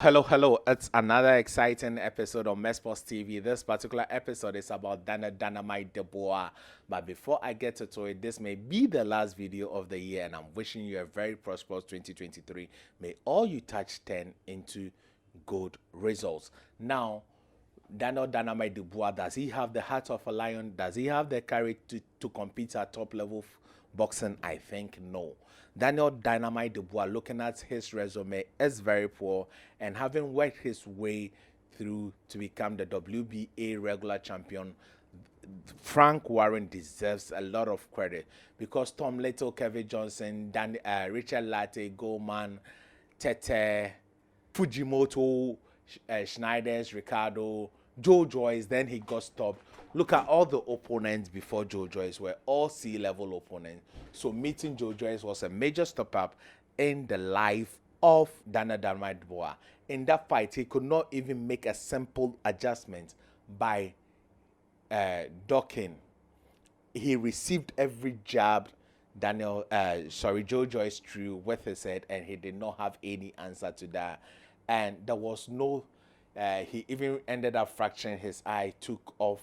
Hello. It's another exciting episode of Mespos TV. This particular episode is about Dynamite Dubois. But before I get to it, this may be the last video of the year, and I'm wishing you a very prosperous 2023. May all you touch turn into good results. Now, Daniel Dynamite Dubois, does he have the heart of a lion? Does he have the courage to compete at top level boxing? I think no. Daniel Dynamite Dubois, looking at his resume, is very poor, and having worked his way through to become the WBA regular champion, Frank Warren deserves a lot of credit because Tom Little, Kevin Johnson, Richard Latte, Goldman, Tete, Fujimoto, Schneiders, Ricardo, Joe Joyce, then he got stopped. Look at all the opponents before Joe Joyce were all C-level opponents. So meeting Joe Joyce was a major step up in the life of Dana Dubois. In that fight, he could not even make a simple adjustment by ducking. He received every jab Joe Joyce threw with his head, and he did not have any answer to that. And there was no, he even ended up fracturing his eye, took off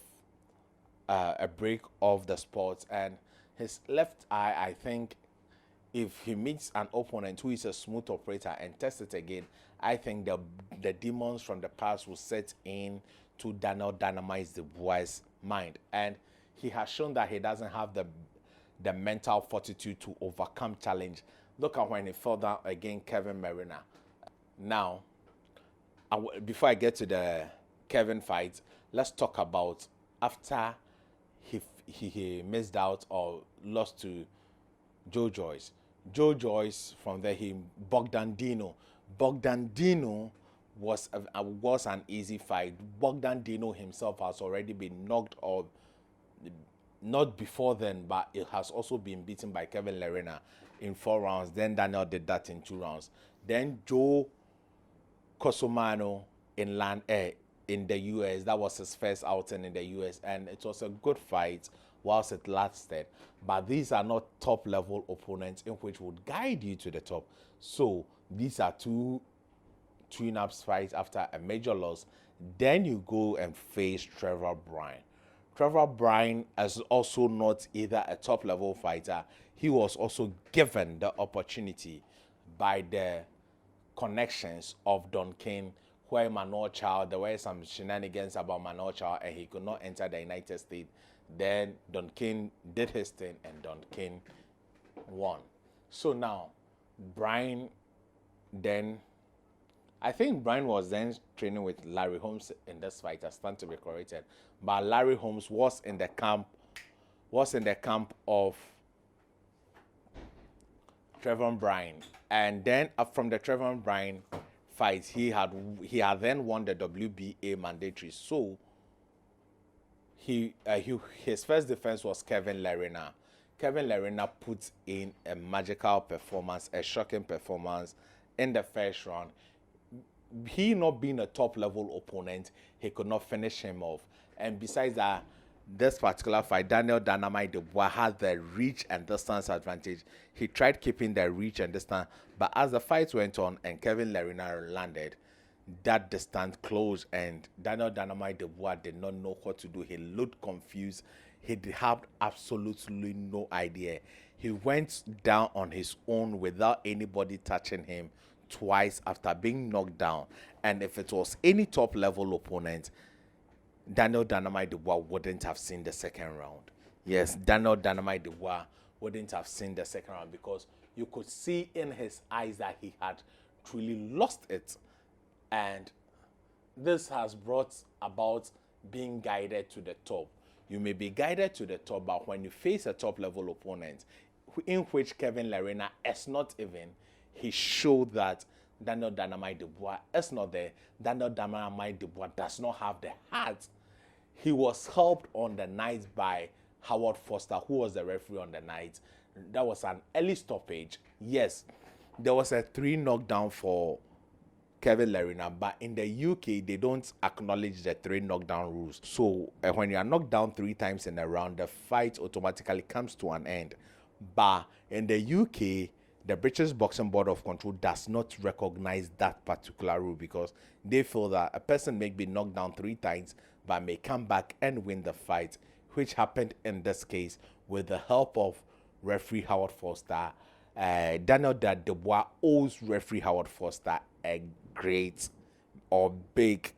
a break of the sport, and his left eye, I think, if he meets an opponent who is a smooth operator and tests it again, I think the demons from the past will set in to Daniel Dynamite Dubois' mind. And he has shown that he doesn't have the mental fortitude to overcome challenge. Look at when he fell down against Kevin Marina. Now, before I get to the Kevin fight, let's talk about after he missed out or lost to Joe Joyce. Joe Joyce, from there, he Bogdan Dino. Bogdan Dino was an easy fight. Bogdan Dino himself has already been knocked off, not before then, but it has also been beaten by Kevin Lerena in 4 rounds. Then Daniel did that in 2 rounds. Then Joe Cosumano in the US. That was his first outing in the US, and it was a good fight whilst it lasted. But these are not top level opponents in which would guide you to the top. So these are 2 tune-ups fights after a major loss. Then you go and face Trevor Bryan. Trevor Bryan is also not either a top level fighter. He was also given the opportunity by the connections of Don King, where Manuel Child, there were some shenanigans about Manuel Child and he could not enter the United States. Then Don King did his thing and Don King won. So now, Bryan then, I think Bryan was then training with Larry Holmes in this fight. I stand to be corrected. But Larry Holmes was in the camp of Trevor Bryan. And then from the Trevor Bryan fight, he had then won the WBA mandatory. So his first defense was Kevin Lerena. Kevin Lerena put in a magical performance, a shocking performance in the first round. He not being a top level opponent, he could not finish him off. And besides that, this particular fight, Daniel Dynamite Dubois had the reach and distance advantage. He tried keeping the reach and distance, but as the fight went on and Kevin Lerena landed, that distance closed, and Daniel Dynamite Dubois did not know what to do. He looked confused. He had absolutely no idea. He went down on his own without anybody touching him twice after being knocked down. And if it was any top level opponent, Daniel Dynamite Dubois wouldn't have seen the second round. Yes, Daniel Dynamite Dubois wouldn't have seen the second round because you could see in his eyes that he had truly lost it. And this has brought about being guided to the top. You may be guided to the top, but when you face a top level opponent, in which Kevin Lerena is not even, he showed that Daniel Dynamite Dubois is not there. Daniel Dynamite Dubois does not have the heart. He was helped on the night by Howard Foster, who was the referee on the night. That was an early stoppage. Yes, there was a 3 knockdown for Kevin Lerena, but in the UK, they don't acknowledge the 3 knockdown rules. So when you are knocked down 3 times in a round, the fight automatically comes to an end. But in the UK, the British Boxing Board of Control does not recognize that particular rule because they feel that a person may be knocked down 3 times but may come back and win the fight, which happened in this case with the help of referee Howard Foster. Daniel Dubois owes referee Howard Foster a great or big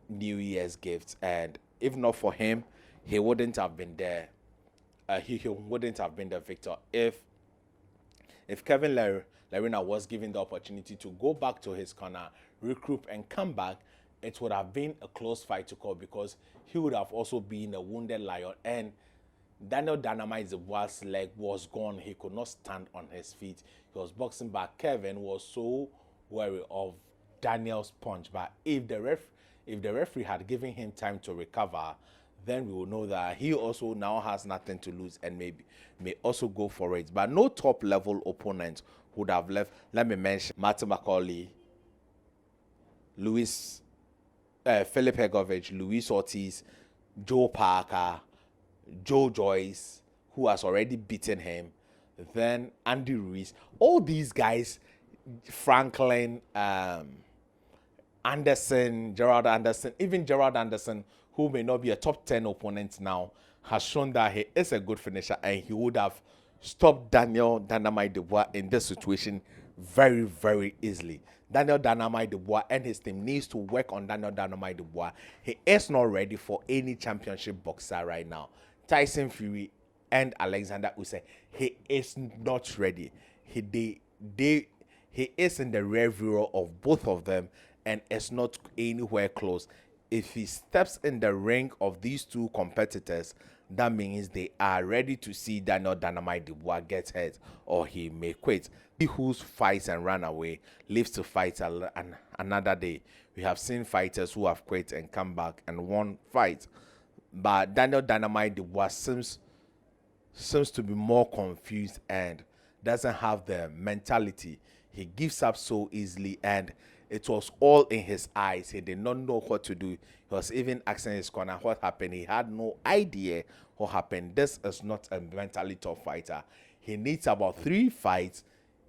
New Year's gift, and if not for him, he wouldn't have been there. He wouldn't have been the victor if Kevin Lerena was given the opportunity to go back to his corner, regroup, and come back. It would have been a close fight to call because he would have also been a wounded lion, and Daniel Dynamite's leg was gone. He could not stand on his feet. He was boxing back. Kevin was so wary of Daniel's punch, but if the referee had given him time to recover, then we will know that he also now has nothing to lose and may also go for it. But no top level opponent would have left. Let me mention Martin McCauley, Philip Hegovich, Luis Ortiz, Joe Parker, Joe Joyce, who has already beaten him, then Andy Ruiz. All these guys, Franklin, Anderson, Gerald Anderson, even Gerald Anderson, who may not be a top 10 opponent now, has shown that he is a good finisher and he would have stopped Daniel Dynamite Dubois in this situation very, very easily. Daniel Dynamite Dubois and his team needs to work on Daniel Dynamite Dubois. He is not ready for any championship boxer right now. Tyson Fury and Alexander Usyk, he is not ready. He is in the rear view of both of them and is not anywhere close. If he steps in the ring of these two competitors, that means they are ready to see Daniel Dynamite Dubois get hurt or he may quit. He who fights and run away lives to fight another day. We have seen fighters who have quit and come back and won fights. But Daniel Dynamite Dubois seems to be more confused and doesn't have the mentality. He gives up so easily, and it was all in his eyes. He did not know what to do. He was even asking his corner what happened. He had no idea what happened. This is not a mentally tough fighter. He needs about 3 fights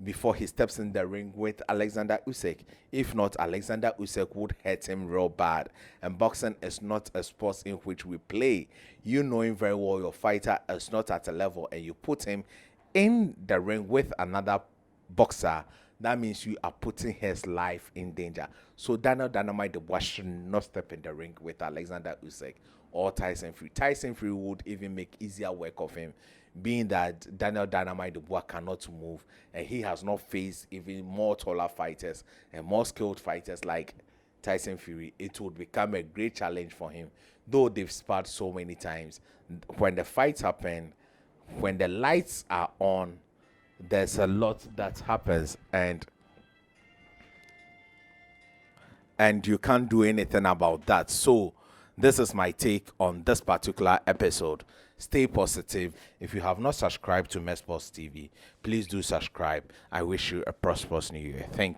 before he steps in the ring with Alexander Usyk. If not, Alexander Usyk would hurt him real bad. And boxing is not a sport in which we play. You knowing very well your fighter is not at a level and you put him in the ring with another boxer, that means you are putting his life in danger. So Daniel Dynamite Dubois should not step in the ring with Alexander Usyk or Tyson Fury. Tyson Fury would even make easier work of him, being that Daniel Dynamite Dubois cannot move and he has not faced even more taller fighters and more skilled fighters like Tyson Fury. It would become a great challenge for him, though they've sparred so many times. When the fights happen, when the lights are on, there's a lot that happens and you can't do anything about that. So this is my take on this particular episode. Stay positive. If you have not subscribed to Mespos TV, please do subscribe. I wish you a prosperous new year. Thank you.